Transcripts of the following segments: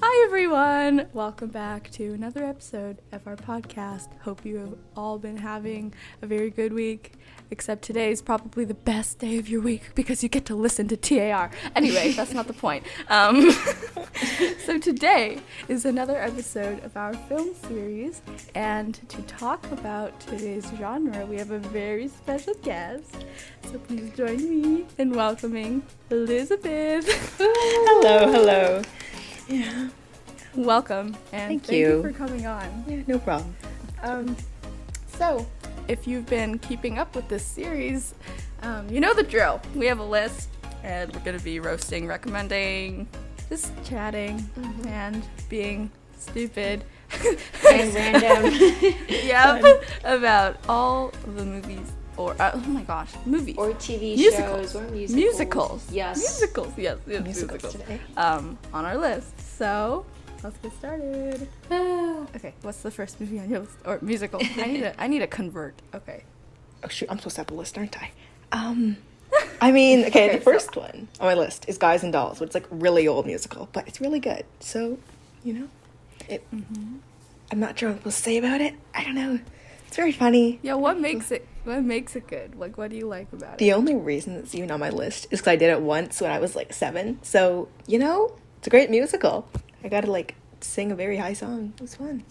Hi everyone! Welcome back to another episode of our podcast. Hope you have all been having a very good week, except today is probably the best day of your week because you get to listen to TAR. Anyway, that's not the point. So today is another episode of our film series, and to talk about today's genre, we have a very special guest. So please join me in welcoming Elizabeth. Hello. Yeah. Welcome, and thank you for coming on. Yeah, no problem. So, if you've been keeping up with this series, you know the drill. We have a list, and we're going to be roasting, recommending, just chatting, and being stupid. And random. Yep, about all the movies, or, oh my gosh, movies. Or TV musicals. shows or musicals. Musicals. Yes. Yes, musicals. Today. On our list. So, let's get started. Okay, what's the first movie on your list? Or musical? I need a convert. Okay. Oh shoot, I'm supposed to have a list, aren't I? I mean, okay, the first one on my list is Guys and Dolls, which is like really old musical, but it's really good. So, you know, I'm not sure what I'm supposed to say about it. I don't know. It's very funny. Yeah, what makes it good? Like, what do you like about it? The only reason it's even on my list is because I did it once when I was like 7. So, you know, it's a great musical. I got to like sing a very high song. It was fun.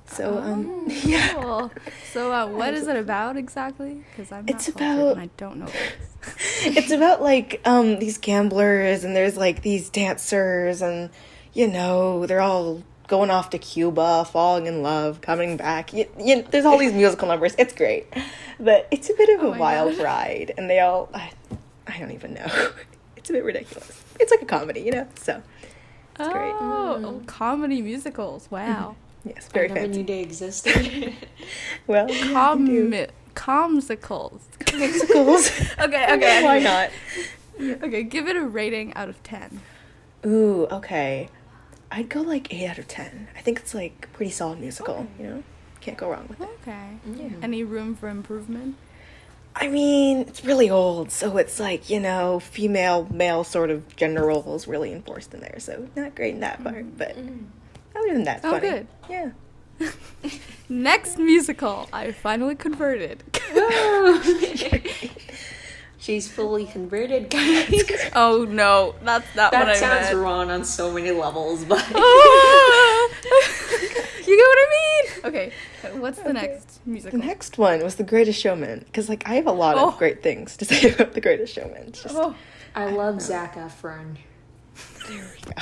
So, yeah. Cool. So, what is it about exactly? Because I'm not It's cultured about- and I don't know this. It's about like these gamblers, and there's like these dancers, and you know, they're all going off to Cuba, falling in love, coming back. There's all these musical numbers. It's great, but it's a bit of a my wild God. ride, and they all I don't even know. It's a bit ridiculous. It's like a comedy, you know. So it's great. Oh, comedy musicals. Wow. Yes, very I never fancy. knew they existed. Well, Comsicles. musicals. Okay. Why not? Okay, give it a rating out of 10. Ooh, okay. I'd go like 8 out of 10. I think it's like a pretty solid musical, you know? Can't go wrong with it. Okay. Yeah. Any room for improvement? I mean, it's really old, so it's like, you know, female, male sort of gender roles really enforced in there, so not great in that part, but other than that, it's Oh, funny. good. Yeah. Next musical, I finally converted. She's fully converted, guys. Oh no, that's not what I That sounds meant. wrong on so many levels, but You get what I mean? Okay, what's the next The musical? next one was The Greatest Showman, because, like, I have a lot Oh. of great things to say about The Greatest Showman. It's just, Oh, I love Zac Efron. there we go.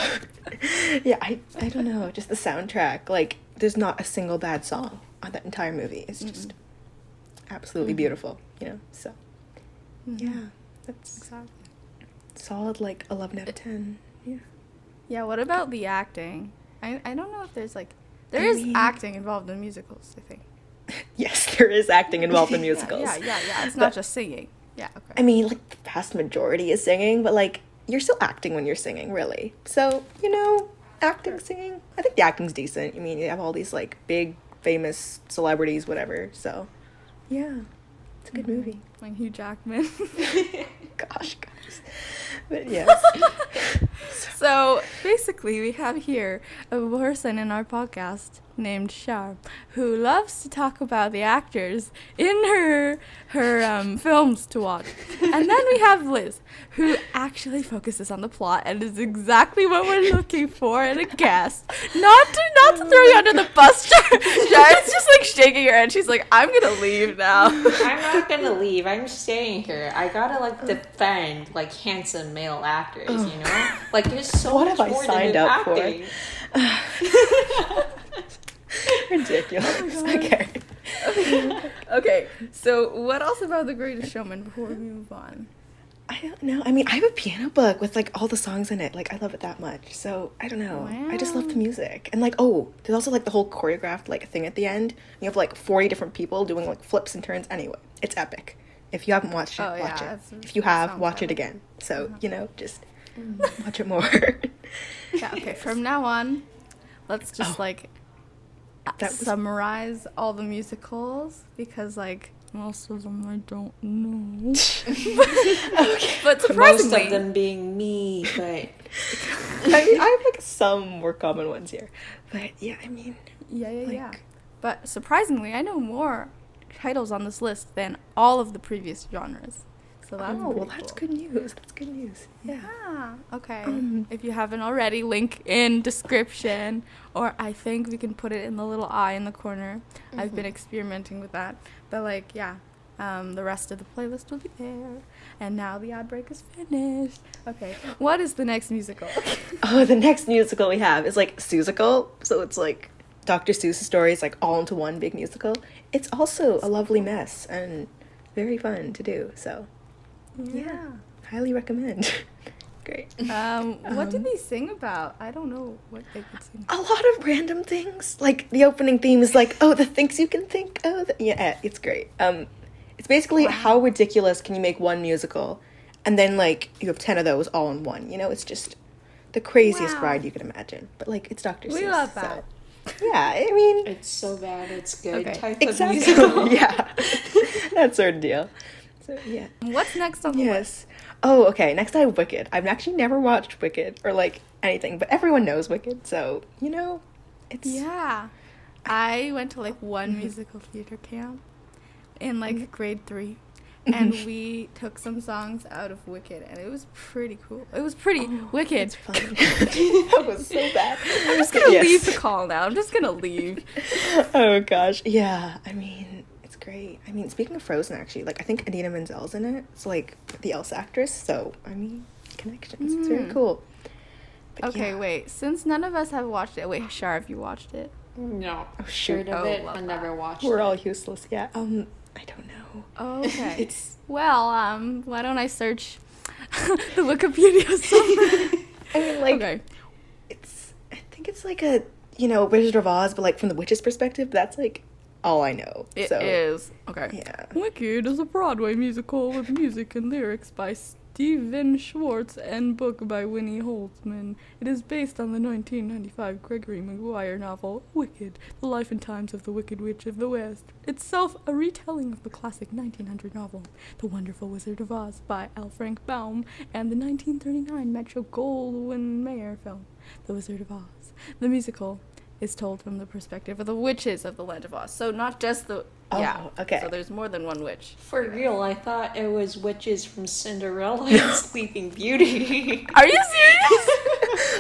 Yeah, I don't know, just the soundtrack, like, there's not a single bad song on that entire movie. It's just absolutely beautiful, you know, so. Yeah, that's exactly. solid, like, 11 out of 10. Yeah. Yeah, what about the acting? I don't know if there's like there I is mean- acting involved in musicals, I think. Yes, there is acting involved in musicals. Yeah. It's not just singing. Yeah, okay. I mean, like, the vast majority is singing, but, like, you're still acting when you're singing, really. So, you know, acting, singing, I think the acting's decent. I mean, you have all these, like, big, famous celebrities, whatever, so, yeah, it's a good movie. Like Hugh Jackman. Gosh, guys. But, yes. So basically, we have here a person in our podcast named Shar who loves to talk about the actors in her films to watch. And then we have Liz, who actually focuses on the plot and is exactly what we're looking for in a guest. Not to throw you under the bus, Shar. Shar's just like shaking her head. She's like, I'm gonna leave now. I'm not gonna leave. I'm staying here. I gotta like defend like handsome male actors, you know? Like there's so What much have I more signed than up for? acting. Ridiculous. Okay. Okay, so what else about The Greatest Showman before we move on? I don't know. I mean, I have a piano book with, like, all the songs in it. Like, I love it that much. So, I don't know. I just love the music. And, like, oh, there's also, like, the whole choreographed, like, thing at the end. You have, like, 40 different people doing, like, flips and turns. Anyway, it's epic. If you haven't watched it, Oh, watch yeah, it. it's- If you have, sounds watch it epic. again. So, you know, just watch it more. Yeah, okay, from now on, let's just, like, That was- summarize all the musicals, because, like, most of them I don't know. Okay. But Most surprisingly, of them being me, but I mean, I have like some more common ones here, but yeah, I mean, Yeah. like- But surprisingly, I know more titles on this list than all of the previous genres. So that's oh well, pretty that's cool. good news. That's good news. Yeah. Yeah. Okay. If If you haven't already, link in description, or I think we can put it in the little eye in the corner. I've been experimenting with that, but like, yeah, the rest of the playlist will be there. And now the ad break is finished. Okay. What is the next musical? Oh, the next musical we have is like Seussical, so it's like Dr. Seuss's stories like all into one big musical. It's also a lovely mess and very fun to do. So yeah, highly recommend. Great. What did they sing about? I don't know what they could sing. A lot of random things. Like the opening theme is like, oh, the things you can think. Oh, yeah, it's great. It's basically how ridiculous can you make one musical, and then like you have 10 of those all in one. You know, it's just the craziest Wow. ride you can imagine. But like, it's Dr. Seuss. We love so- that. yeah, I mean, It's so bad, it's good Okay. type exactly. of musical. Yeah, that sort of deal. So yeah. What's next on the list? Yes. Oh, okay. Next, I have Wicked. I've actually never watched Wicked or like anything, but everyone knows Wicked, so you know, it's Yeah. I went to like one musical theater camp in like grade 3. And we took some songs out of Wicked, and it was pretty cool. It was pretty wicked. It's fun. That was so bad. I'm just gonna Yes. leave the call now. I'm just gonna leave. Oh gosh, yeah. I mean, it's great. I mean, speaking of Frozen, actually, like I think Idina Menzel's in it. It's like the Elsa actress. So I mean, connections. It's very cool. But Okay, yeah. wait. Since none of us have watched it, wait, Shar, have you watched it? No, Oh, shoot. heard of Oh, it, love but that. never watched We're it. all useless. Yeah. I don't know. Oh, okay. It's Well, why don't I search the Wikipedia summary? I mean, like Okay. I think it's like a Wizard of Oz, but like from the witch's perspective. That's like all I know. It so, is. Okay. Yeah. Wicked is a Broadway musical with music and lyrics by Stephen Schwartz and book by Winnie Holzman. It is based on the 1995 Gregory Maguire novel Wicked, The Life and Times of the Wicked Witch of the West, itself a retelling of the classic 1900 novel The Wonderful Wizard of Oz by L. Frank Baum and the 1939 Metro-Goldwyn-Mayer film The Wizard of Oz. The musical is told from the perspective of the witches of the Land of Oz, so not just the... Oh, okay. So there's more than one witch. For real, I thought it was witches from Cinderella and Sleeping Beauty. Are you serious?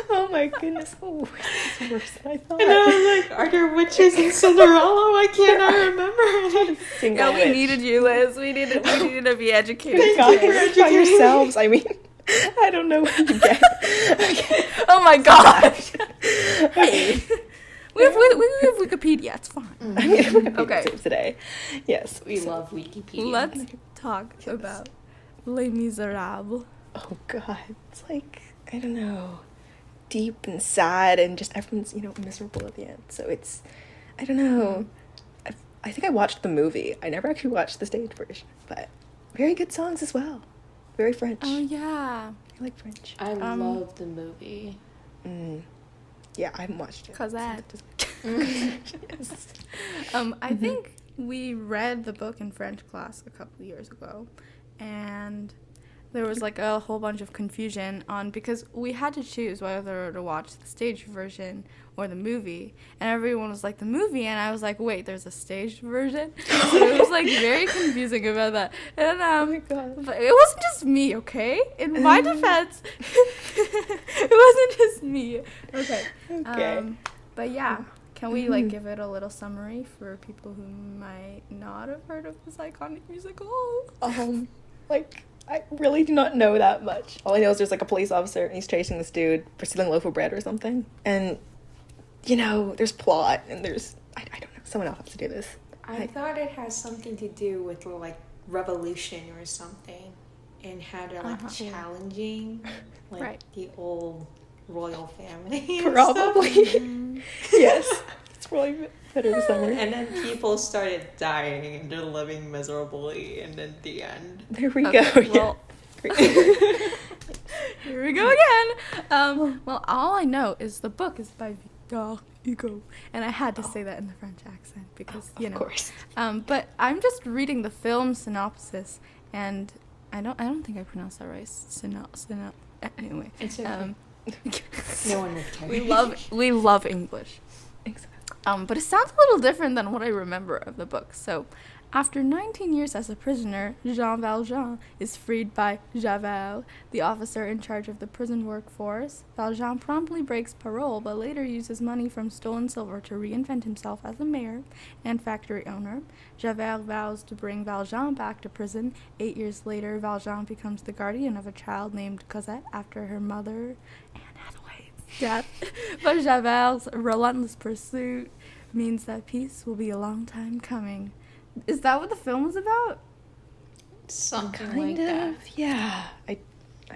Oh my goodness. Oh, it's worse than I thought. And I was like, are there witches in Cinderella? Why can't I remember? Single Yeah, we witch. needed you, Liz. We needed to be educated. Thank God today. by yourselves. I mean, I don't know what you get. Okay. Oh my gosh. Hey. We have Wikipedia. It's fine. I mean, Wikipedia Okay. tips today. Yes. We so- love Wikipedia. Let's talk about Les Miserables. Oh God, it's like I don't know, deep and sad, and just everyone's miserable at the end. So it's I don't know. I think I watched the movie. I never actually watched the stage version, but very good songs as well. Very French. Oh yeah. I like French. I love the movie. Yeah, I haven't watched it. Cosette. Yes. I think we read the book in French class a couple years ago, and there was like a whole bunch of confusion on because we had to choose whether to watch the stage version or the movie, and everyone was like the movie, and I was like, wait, there's a staged version. So it was like very confusing about that, and Oh my God. but it wasn't just me, okay? In my defense, it wasn't just me. Okay. Okay. But yeah, can we like give it a little summary for people who might not have heard of this iconic musical? Like I really do not know that much. All I know is there's like a police officer and he's chasing this dude for stealing a loaf of bread or something. And there's plot and there's I don't know. Someone else has to do this. I thought it has something to do with like revolution or something, and how they're like challenging like Right. the old royal family. and Probably. stuff. Yes. It's probably better summer. And then people started dying and they're living miserably, and then the end. There we Okay, go. well- Yeah. Here we go again. Well, all I know is the book is by Victor Hugo, and I had to say that in the French accent because Of course. But I'm just reading the film synopsis, and I don't think I pronounced that right. Anyway. It's okay. No one would care. we love English. Exactly. But it sounds a little different than what I remember of the book. So, after 19 years as a prisoner, Jean Valjean is freed by Javert, the officer in charge of the prison workforce. Valjean promptly breaks parole, but later uses money from stolen silver to reinvent himself as a mayor and factory owner. Javert vows to bring Valjean back to prison. 8 years later, Valjean becomes the guardian of a child named Cosette after her mother, Anne Hathaway's death. But Javert's relentless pursuit means that peace will be a long time coming. Is that what the film was about? Something Kind like of. that. Yeah. I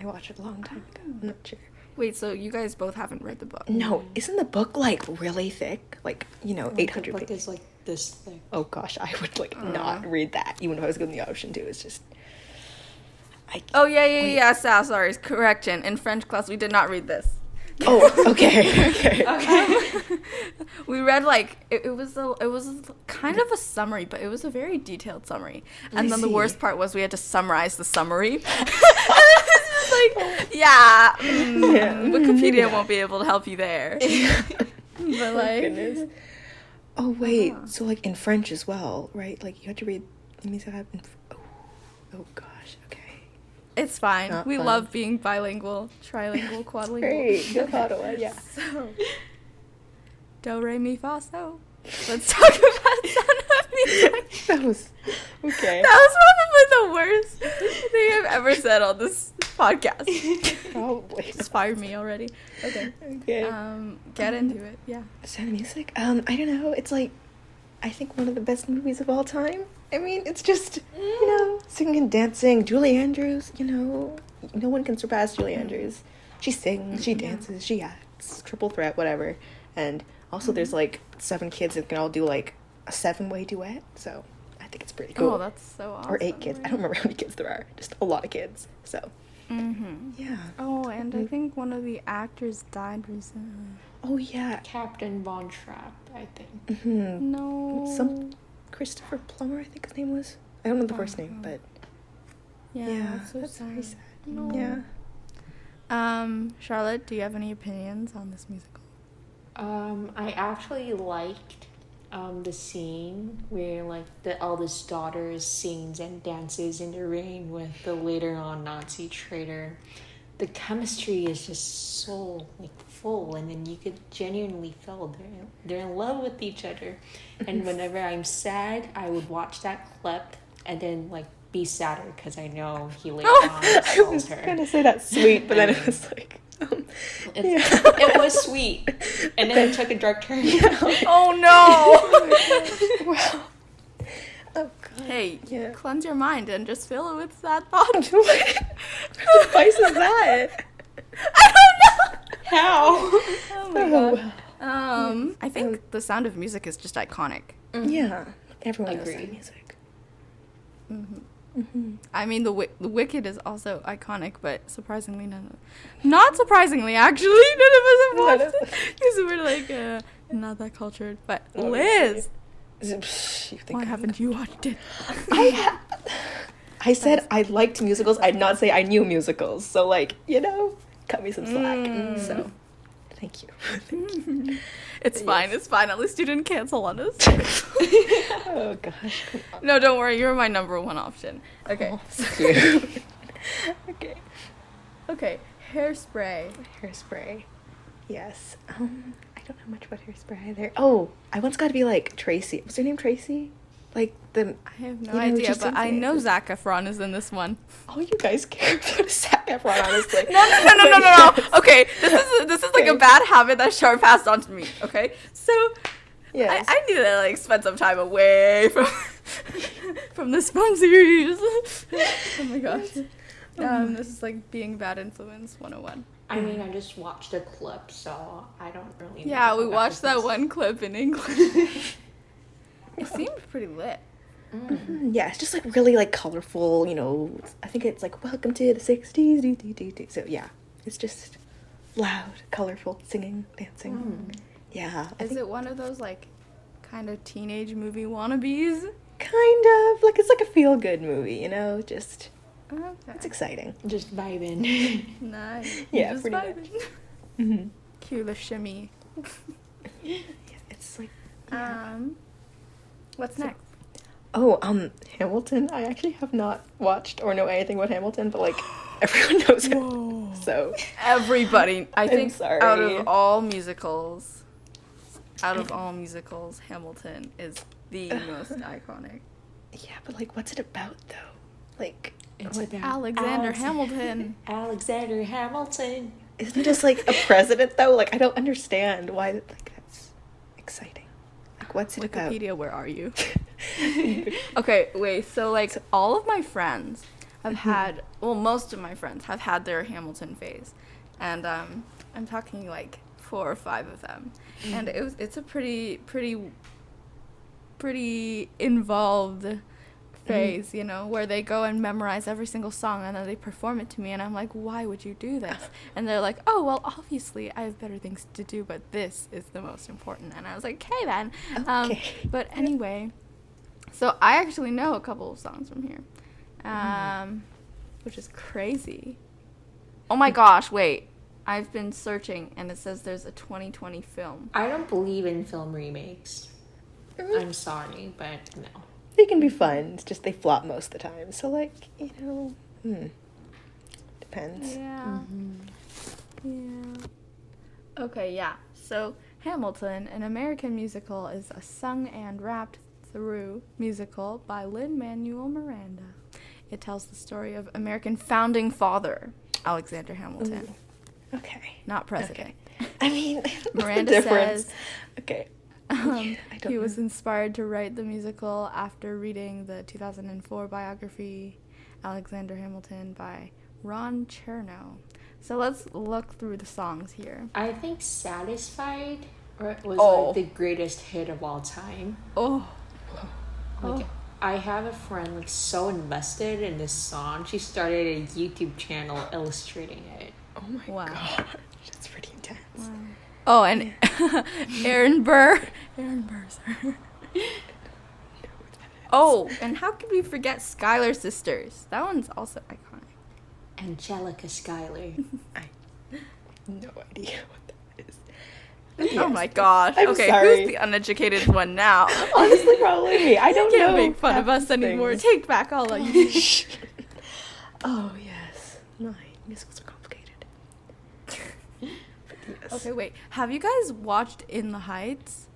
watched it a long time ago. I'm not sure. Wait, so you guys both haven't read the book? No, isn't the book like really thick? Like, you know, 800 The book pages. is like this thick. Oh gosh, I would like not read that, even if I was given the option to. It's just, Oh, yeah, sorry, correction. In French class, we did not read this. Oh, okay. We read it was kind of a summary, but it was a very detailed summary. And I then the see. worst part was we had to summarize the summary. And it's just Wikipedia won't be able to help you there. But Goodness. Oh wait, so like in French as well, right? Like you had to read Les Miserables. Oh gosh, okay. it's fine. Not We fun. love being bilingual, trilingual, quadlingual. Great, go Ottawa, yeah. So, do, re, mi, fa, so. Let's talk about Son of Music. That was okay. That was probably the worst thing I've ever said on this podcast. Probably. It's fired me already. Okay. Okay. Get into it. Yeah. Sound of Music? I don't know. It's like, I think one of the best movies of all time. I mean, it's just, you know, singing and dancing. Julie Andrews, you know, no one can surpass Julie Andrews. She sings, she dances, she acts, triple threat, whatever. And also there's like 7 kids that can all do like a 7-way duet. So I think it's pretty cool. Oh, that's so awesome. Or 8 kids. I don't remember how many kids there are. Just a lot of kids. So, Mm-hmm. yeah. Oh, and I think one of the actors died recently. Oh, yeah. Captain Von Trapp, I think. Mm-hmm. No. Some Christopher Plummer, I think his name was. I don't know the first name, but Yeah, that's very sad. No. Yeah. Charlotte, do you have any opinions on this musical? I actually liked the scene where like the eldest daughter sings and dances in the rain with the later on Nazi traitor. The chemistry is just so like full, and then you could genuinely feel they're in love with each other. And whenever I'm sad, I would watch that clip and then like be sadder because I know he later on I was tells her. gonna say that's sweet, but then it was like, It was sweet, and then it took a dark turn. Oh no! wow. Oh god. Hey, Yeah. cleanse your mind and just fill it with sad thoughts. What advice is that? I don't know. How? Oh my god. wow. I think The Sound of Music is just iconic. Yeah. Everyone knows Agreed. that music. I mean, the Wicked is also iconic, but surprisingly, not surprisingly, actually, none of us have watched it because we're like not that cultured. But Liz, You think why I'm- haven't you watched it? I said I liked musicals. I'd not say I knew musicals. So like, you know, cut me some slack. So, thank you. It's fine. It's fine. At least you didn't cancel on us. Oh gosh. No, don't worry. You're my number one option. Okay. Thank you. Okay. Okay. Hairspray. Hairspray. Yes. I don't know much about Hairspray either. Oh, I once got to be like Tracy. Was her name Tracy? Like the. I have no You know, idea, just but I in know it. Zac Efron is in this one. Oh, you guys care about Zac Efron, honestly. No. Okay, this is like a bad habit that Char passed on to me. Okay, so Yes. I need to like spend some time away from from this fun series. Oh my gosh. This is like being bad influence 101. I mean, I just watched a clip, so I don't really know. Yeah, we about watched that this. one clip in English. It seemed pretty lit. Yeah, it's just like really like colorful, you know. I think it's like welcome to the 60s. Do. So yeah, it's just loud, colorful, singing, dancing. Yeah. I Is think it one of those like kind of teenage movie wannabes? kind of like it's like a feel good movie, you know, just Okay. it's exciting. Just vibing. Nice. Yeah, Just pretty vibing. Mm-hmm. Cue the shimmy. Yeah, it's like. Yeah. What's next? Oh, Hamilton. I actually have not watched or know anything about Hamilton, but like everyone knows it. Whoa. So Everybody, I think, sorry. out of all musicals, Hamilton is the most iconic. Yeah, but like, what's it about though? Like, It's what- about Alexander Hamilton. Alexander Hamilton. isn't he just like a president though? Like, I don't understand why. Like, that's exciting. Like, what's it about? Wikipedia, where are you? Okay, wait. So like all of my friends have had, well, most of my friends have had their Hamilton phase, and I'm talking like 4 or 5 of them, and it's a pretty involved phase, you know, where they go and memorize every single song and then they perform it to me, and I'm like, why would you do this? And they're like, oh, well, obviously I have better things to do, but this is the most important. And I was like, okay then. Okay. But anyway, so I actually know a couple of songs from here, which is crazy. Oh my gosh, wait. I've been searching and it says there's a 2020 film. I don't believe in film remakes. I'm sorry, but no. They can be fun. It's just they flop most of the time. So like, you know, depends. Yeah. Yeah. Okay, yeah. So Hamilton, an American musical, is a sung and rapped through musical by Lin-Manuel Miranda. It tells the story of American founding father, Alexander Hamilton, Okay. not president. I mean, Miranda the difference. says Okay. Um, I don't he was know. inspired to write the musical after reading the 2004 biography Alexander Hamilton by Ron Chernow. So let's look through the songs here. I think Satisfied was Oh. like the greatest hit of all time. Oh, Like, I have a friend like so invested in this song. She started a YouTube channel illustrating it. Oh my Wow. god. That's pretty intense. oh, and Aaron Burr. Aaron Burr's her. Oh, and how could we forget Skylar Sisters? That one's also iconic. Angelica Schuyler. I no idea what that is. Oh my gosh. I'm okay, sorry. who's the uneducated one now? Honestly, probably me. I don't You can't know. make fun half of us these anymore. things. Take back all of you. Oh yes, my musicals are complicated. But yes. Okay, wait. Have you guys watched In the Heights?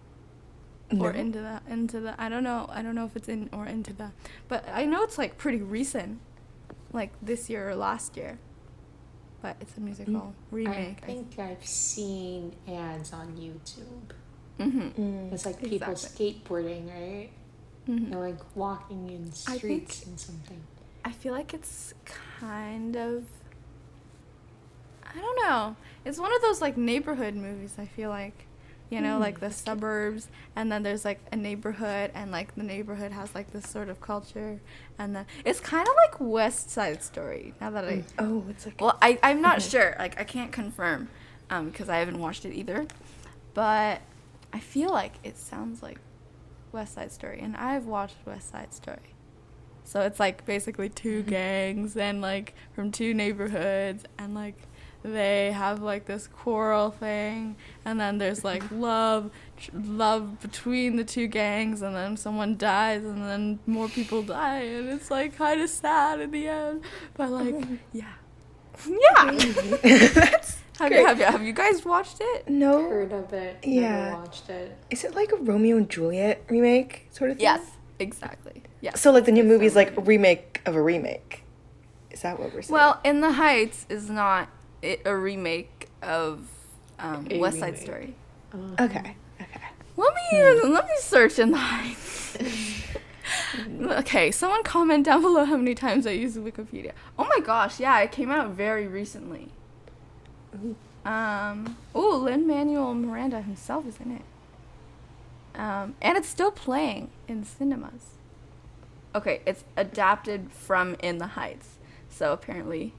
Or No. into the I don't know if it's in or into the, but I know it's like pretty recent, like this year or last year, but it's a musical remake. I think I've seen ads on YouTube. Mm-hmm. It's like people Exactly. skateboarding, right? Mm-hmm. They're like walking in I think- streets and something. I feel like it's kind of, I don't know, it's one of those like neighborhood movies. I feel like, you know, like the suburbs, and then there's like a neighborhood, and like the neighborhood has like this sort of culture, and then it's kind of like West Side Story. Now that I Oh, it's like Well, I'm not sure. Like, I can't confirm because I haven't watched it either. But I feel like it sounds like West Side Story. And I've watched West Side Story. So it's like basically two gangs and like from two neighborhoods. And like they have like this quarrel thing. And then there's like love between the two gangs. And then someone dies and then more people die. And it's like kind of sad in the end. But like, yeah. Yeah. That's Have you guys watched it? no. Heard of it, Yeah. never watched it. Is it like a Romeo and Juliet remake sort of thing? Yes, exactly. Yes. So like the new movie is like a remake of a remake. Is that what we're saying? Well, In the Heights is not a remake of A West Side remake. Story. Okay. Okay. Let me search In the Heights. Okay, someone comment down below how many times I use Wikipedia. Oh my gosh, yeah, it came out very recently. Lin-Manuel Miranda himself is in it. And it's still playing in cinemas. Okay, it's adapted from In the Heights. So apparently...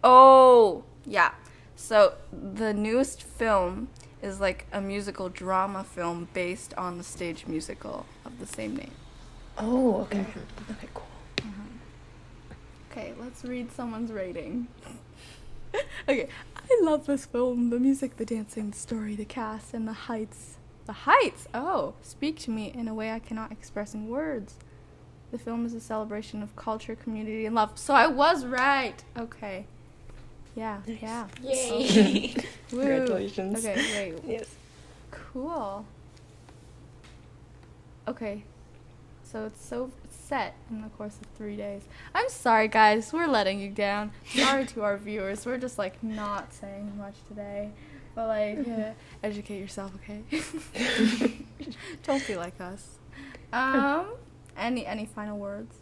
Oh, yeah. So the newest film is like a musical drama film based on the stage musical of the same name. Oh, okay. Okay, cool. Okay, let's read someone's rating. Okay, I love this film. The music, the dancing, the story, the cast, and the heights. The heights! Oh, speak to me in a way I cannot express in words. The film is a celebration of culture, community, and love. So I was right. Okay. Yeah, Nice. yeah. Yay! Woo. Congratulations. Okay, wait. Yes. Cool. Okay. So it's set in the course of 3 days. I'm sorry, guys. We're letting you down. Sorry to our viewers. We're just, like, not saying much today. But, like, educate yourself, okay? Don't be like us. Any final words?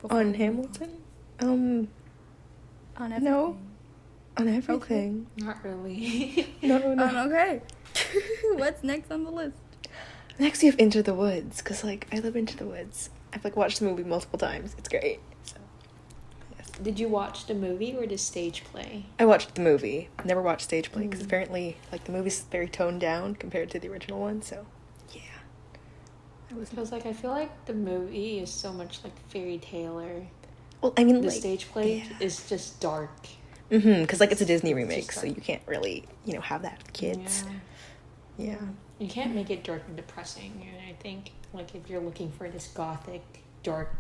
Before On we move Hamilton? On everything. No. On everything. Not really. No. Okay. What's next on the list? Next, you have Into the Woods, because, like, I love Into the Woods. I've, like, watched the movie multiple times. It's great. So, yes. Did you watch the movie or the stage play? I watched the movie. Never watched stage play, because apparently, like, the movie's very toned down compared to the original one, so, yeah. Because like I feel like the movie is so much like fairy tale or Well, I mean, the like, stage play yeah. is just dark. Because, like, it's a Disney remake, just so like- you can't really, have that with kids. Yeah. You can't make it dark and depressing. And I think like if you're looking for this gothic, dark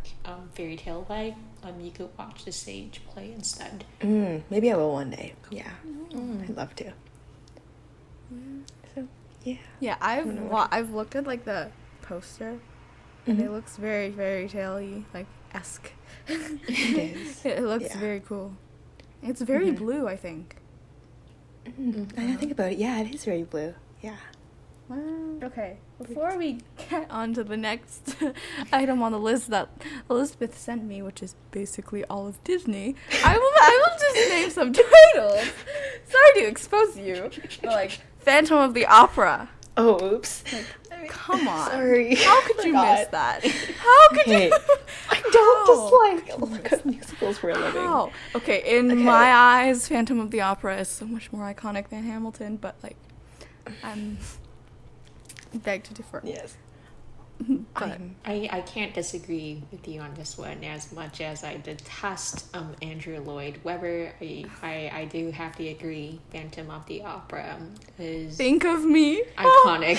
fairy tale vibe, you could watch the stage play instead. Maybe I will one day. Yeah. I'd love to. So, yeah. Yeah, I've looked at like the poster, and it looks very fairy tale-y, like esque. It is. It looks Yeah. very cool. It's very blue, I think. I think about it. Yeah, it is very blue. Yeah. Okay, before we get on to the next item on the list that Elizabeth sent me, which is basically all of Disney, I will just name some titles. Sorry to expose you, but like Phantom of the Opera. Oh, oops. Like, come on. Sorry. How could you Forgot. miss that? How could Okay. you? I don't How? just like look at musicals for a living. How? Okay, in Okay. my eyes, Phantom of the Opera is so much more iconic than Hamilton, but like, I'm beg to differ. Yes. But I can't disagree with you on this one as much as I detest Andrew Lloyd Webber. I do have to agree. Phantom of the Opera is think of me. iconic.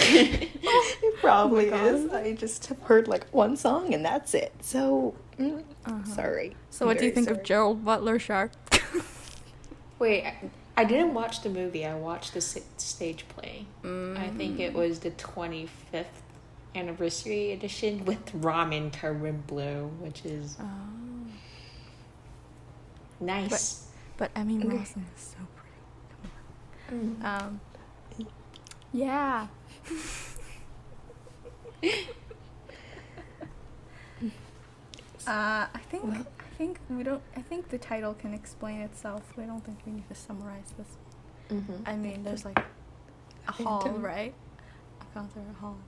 It probably God. is. I just have heard like one song and that's it. So, sorry. So, I'm what do you very think of sorry. Gerald Butler Shark? Wait, I didn't watch the movie. I watched the stage play. I think it was the 25th anniversary edition with Ramen Karimbloo, which is nice. But Emmy Okay. Rossum is so pretty. Come on. Yeah. I think the title can explain itself. We don't think we need to summarize this. I mean, there's like a hall, Phantom. right? A concert hall,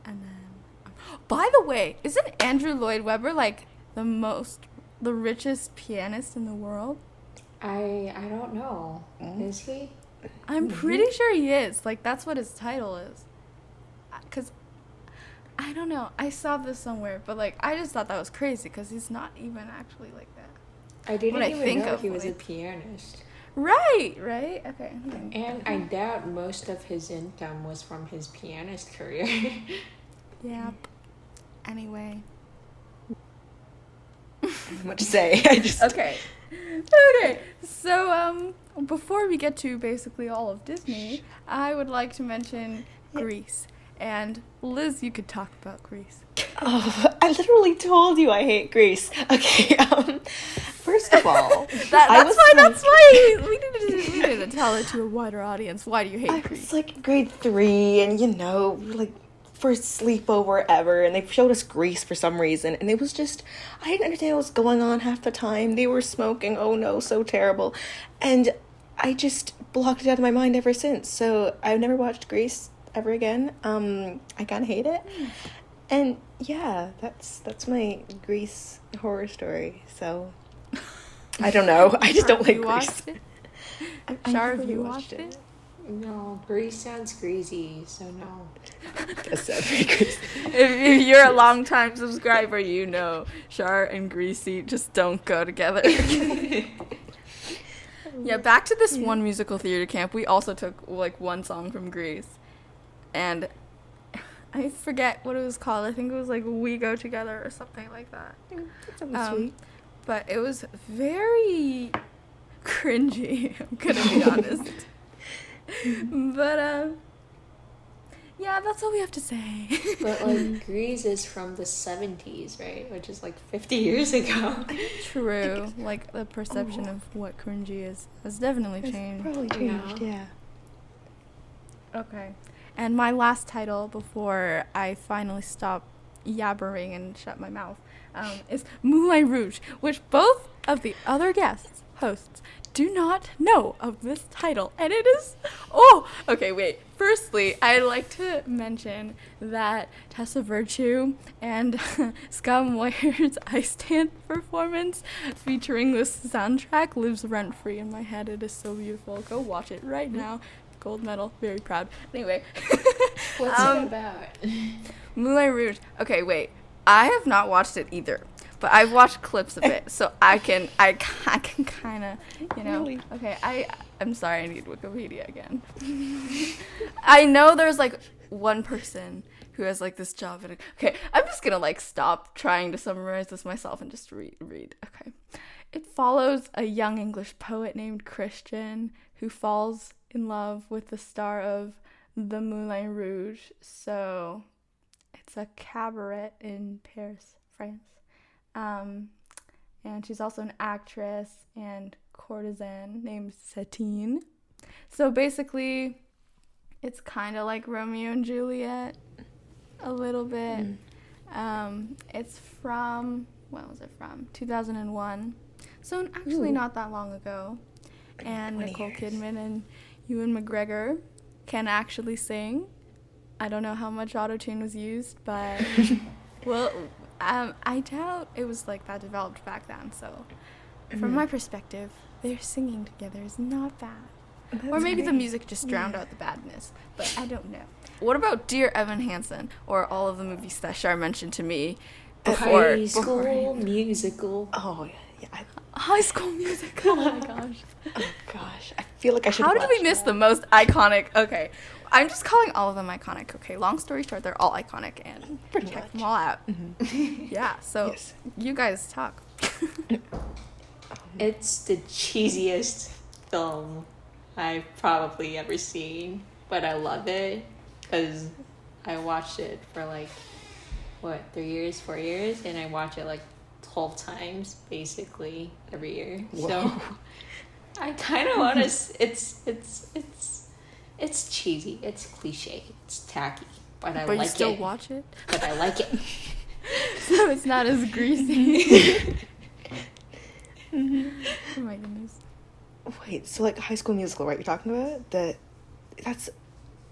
and then. By the way, isn't Andrew Lloyd Webber like the richest pianist in the world? I don't know. Is he? I'm pretty sure he is. Like, that's what his title is. Because, I don't know. I saw this somewhere, but, like, I just thought that was crazy because he's not even actually like that. I didn't What I even think know of he was a when pianist. Right? Okay. And I doubt most of his income was from his pianist career. Yeah. Anyway. I don't know what to say. I just. Okay. So, before we get to basically all of Disney, I would like to mention Grease. And Liz, you could talk about Grease. Oh, I literally told you I hate Grease. Okay. First of all, That's why we needed to tell it to a wider audience. Why do you hate I Grease? was like grade 3, and like first sleepover ever, and they showed us Grease for some reason, and it was just, I didn't understand what was going on half the time. They were smoking, oh no, so terrible, and I just blocked it out of my mind ever since. So I've never watched Grease ever again. I kind of hate it, and yeah, that's my Grease horror story. So I don't know. I just don't Have like you Grease. watched it? I Shar, never have you really watched it? No, Grease sounds greasy, so no. That's sad for Grease. If you're a long-time subscriber, you know Shar and Greasy just don't go together. Yeah, back to this one musical theater camp. We also took like one song from Grease, and I forget what it was called. I think it was like "We Go Together" or something like that. That sounds sweet. But it was very cringy. I'm gonna be honest. But yeah, that's all we have to say. But like Grease is from the 70s, right? Which is like 50 years ago. True. Like the perception of what cringy is has definitely It's changed. probably changed, yeah. Okay. And my last title before I finally stop yabbering and shut my mouth is Moulin Rouge, which both of the other hosts, do not know of this title. And it is... Oh! Okay, wait. Firstly, I'd like to mention that Tessa Virtue and Scott Moyer's Ice Dance performance featuring this soundtrack lives rent-free in my head. It is so beautiful. Go watch it right now. Gold medal. Very proud. Anyway. What's it about? Moulin Rouge. Okay, wait. I have not watched it either, but I've watched clips of it, so I can kind of, you know. Really? Okay, I'm sorry, I need Wikipedia again. I know there's like one person who has like this job. Okay, I'm just gonna like stop trying to summarize this myself and just read. Okay, it follows a young English poet named Christian who falls in love with the star of the Moulin Rouge. So it's a cabaret in Paris, France. And she's also an actress and courtesan named Satine. So basically, it's kind of like Romeo and Juliet, a little bit. It's from, when was it from? 2001. So actually not that long ago. And Nicole Kidman and Ewan McGregor can actually sing. I don't know how much autotune was used, but well, I doubt it was like that developed back then. So, from my perspective, their singing together is not bad. Or maybe the music just drowned out the badness, but I don't know. What about Dear Evan Hansen, or all of the movies that Shar mentioned to me before? High School Musical. Oh, yeah. High School Musical. Oh my gosh. Oh, gosh. I feel like I should How watch did we miss that. the most iconic? Okay, I'm just calling all of them iconic. Okay, long story short, they're all iconic, and Pretty check much. them all out. Yeah, so Yes. you guys talk. It's the cheesiest film I've probably ever seen, but I love it because I watched it for like, 4 years, and I watch it like 12 times basically every year. Whoa. So I kind of want to. It's cheesy. It's cliche. It's tacky, but I But like you still it. watch it, But I like it. so it's not as greasy. Oh my goodness. Wait, so like High School Musical, right? You're talking about that's.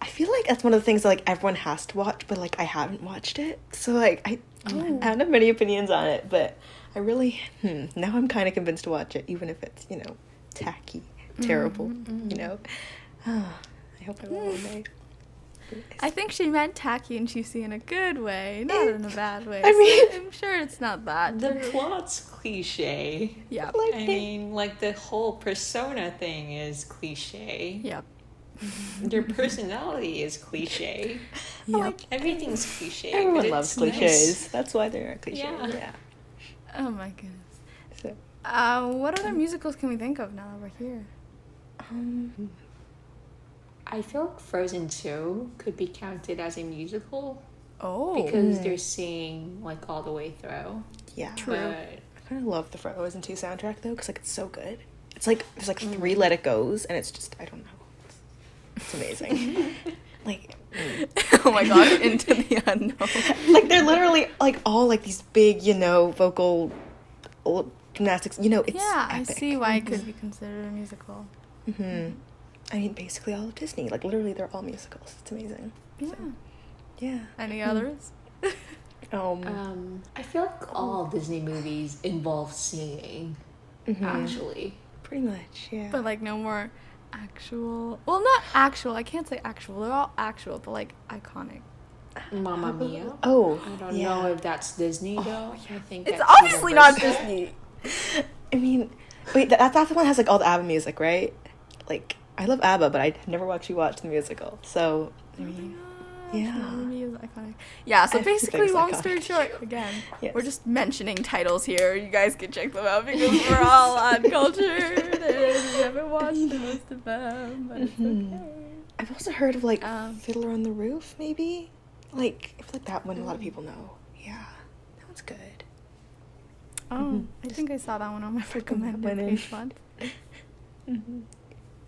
I feel like that's one of the things that like everyone has to watch, but like I haven't watched it, so like I don't have many opinions on it. But I really now I'm kind of convinced to watch it, even if it's tacky, terrible. I hope I will one day. I think she meant tacky and cheesy in a good way, not in a bad way. I mean- So I'm sure it's not that. The plot's cliche. Yeah. Like I mean, like the whole persona thing is cliche. Yep. Your personality is cliche. Yep. Everything's cliche. Everyone but loves it's cliches. nice. That's why they're cliches. Yeah. Yeah. Oh my goodness. So, What other musicals can we think of now that we're here? I feel like Frozen 2 could be counted as a musical Oh. because they're singing like all the way through. yeah. True. But I kind of love the Frozen 2 soundtrack though, because like it's so good. It's like there's like 3 Let It Goes, and it's just I don't know. It's amazing. Like. Oh my god, Into the Unknown. Like they're literally like all like these big vocal gymnastics, it's Yeah, I epic. see why it could be considered a musical. I mean basically all of Disney, like literally they're all musicals. It's amazing. Yeah. Yeah. Any others? I feel like all Disney movies involve singing. Actually, Pretty much, yeah. But like no more actual. Well, not actual. I can't say actual. They're all actual, but like iconic. Mamma Mia. Oh, I don't yeah. know if that's Disney though. I think It's that's obviously not Universal. Disney. I mean, Wait, that's the one that has like all the ABBA music, right? Like I love ABBA, but I never actually watched the musical. So I mean, yeah. The movie is iconic. Yeah, so basically, Everything's long iconic. story short, again, Yes. we're just mentioning titles here. You guys can check them out because we're all uncultured and we haven't watched most of them, but it's okay. I've also heard of like Um, Fiddler on the Roof, maybe. Like I feel like that one a lot of people know. Yeah, that one's good. Oh, I think I saw that one on my recommended went in. page once. Mm-hmm.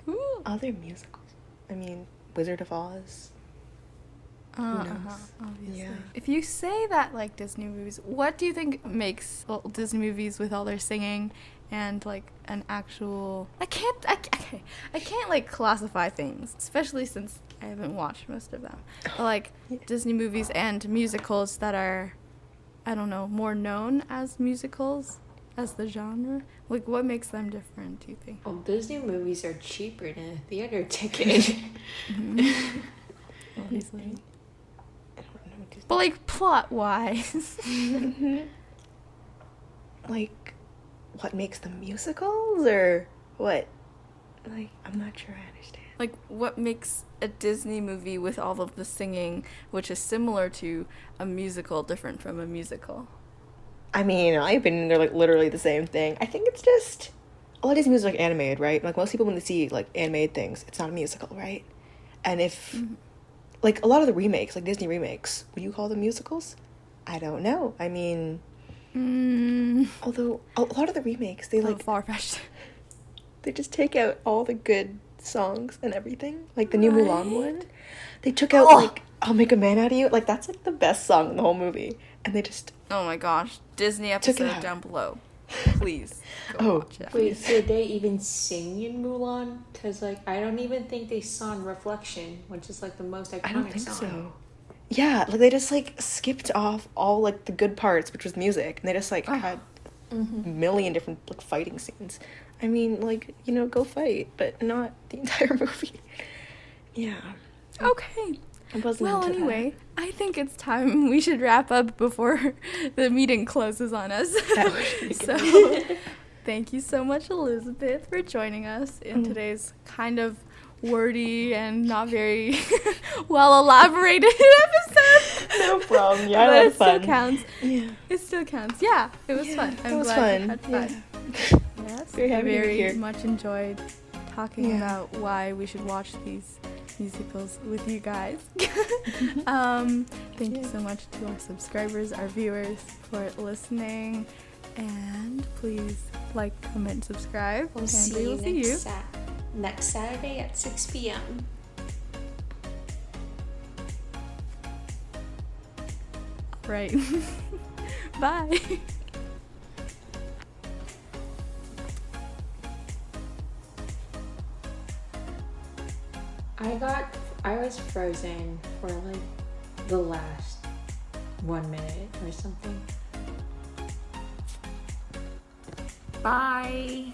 Cool. Other musicals. I mean, Wizard of Oz. knows? Obviously. Yeah. If you say that, like, Disney movies, what do you think makes Disney movies with all their singing and, like, an actual... I can't, like, classify things, especially since I haven't watched most of them. But, like, Yeah. Disney movies and musicals that are, I don't know, more known as musicals as the genre. Like, what makes them different, do you think? Well, Disney movies are cheaper than a theater ticket. Obviously. I don't know. Disney. But, like, plot-wise. Like, what makes them musicals or what? Like, I'm not sure I understand. Like, what makes a Disney movie with all of the singing, which is similar to a musical, different from a musical? I mean, in my opinion, they're like literally the same thing. I think it's just a lot of Disney movies are like animated, right? Like most people when they see like animated things, it's not a musical, right? And if like a lot of the remakes, like Disney remakes, would you call them musicals? I don't know. I mean, although a lot of the remakes, they like far-fetched. they just take out all the good songs and everything. Like the new Mulan Right? one, they took out Oh. like "I'll Make a Man Out of You." Like that's like the best song in the whole movie, and they just Oh my gosh. Disney Took it episode out. down below. Please go Oh, watch it. Wait, did they even sing in Mulan? Because, like, I don't even think they sung Reflection, which is, like, the most iconic I don't think song. so. Yeah, like they just like skipped off all like the good parts, which was music, and they just like had a million different like fighting scenes. I mean, like go fight, but not the entire movie. Yeah, Okay. it wasn't. Well, into that. anyway, I think it's time we should wrap up before the meeting closes on us. That would be So, good. thank you so much, Elizabeth, for joining us in today's kind of wordy and not very well elaborated episode. No problem. Yeah, But I it had still fun. counts. Yeah, It still counts. Yeah, it was fun. I'm it was glad you fun. had fun. Yeah. Yes, Very I happy to be very here. much enjoyed talking Yeah. about why we should watch these musicals with you guys. Thank you so much to our subscribers, our viewers for listening, and please like, comment, subscribe, We'll and see we you will see you. next Saturday at 6 p.m. Right. Bye. I was frozen for like the last 1 minute or something. Bye.